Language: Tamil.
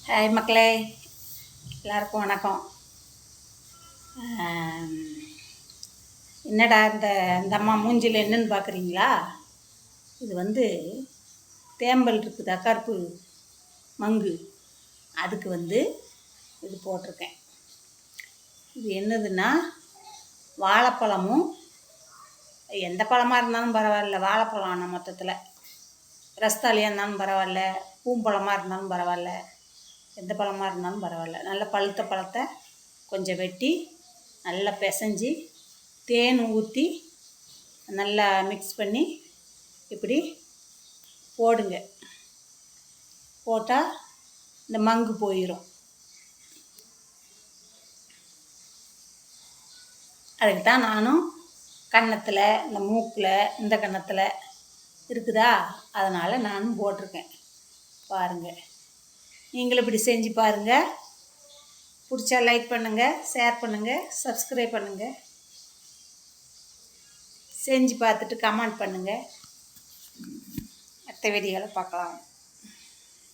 ஹாய் மக்களே, எல்லாருக்கும் வணக்கம். என்னடா இந்த அம்மா மூஞ்சில் என்னன்னு பார்க்குறீங்களா? இது தேம்பல் இருக்குதா, கருப்பு மங்கு, அதுக்கு இது போட்டிருக்கேன். இது என்னதுன்னா வாழைப்பழமும், எந்த பழமாக இருந்தாலும் பரவாயில்ல, வாழைப்பழம் ஆனால் மொத்தத்தில் ரஸ்தாலியாக இருந்தாலும் பரவாயில்ல, பூம்பழமாக இருந்தாலும் பரவாயில்ல, எந்த பழமாக இருந்தாலும் பரவாயில்ல, நல்ல பழுத்த பழத்தை கொஞ்சம் வெட்டி நல்லா பிசைஞ்சி தேன் ஊற்றி நல்லா மிக்ஸ் பண்ணி இப்படி போடுங்க. போட்டால் இந்த மங்கு போயிடும். அதுக்கு தான் நானும் கன்னத்தில், இந்த மூக்கில், இந்த கன்னத்தில் இருக்குதா, அதனால் நானும் போட்டிருக்கேன். பாருங்கள், நீங்களும் இப்படி செஞ்சு பாருங்கள். பிடிச்சா லைக் பண்ணுங்கள், ஷேர் பண்ணுங்கள், சப்ஸ்கிரைப் பண்ணுங்கள். செஞ்சு பார்த்துட்டு கமெண்ட் பண்ணுங்கள். அடுத்த வீடியோவில் பார்க்கலாம்.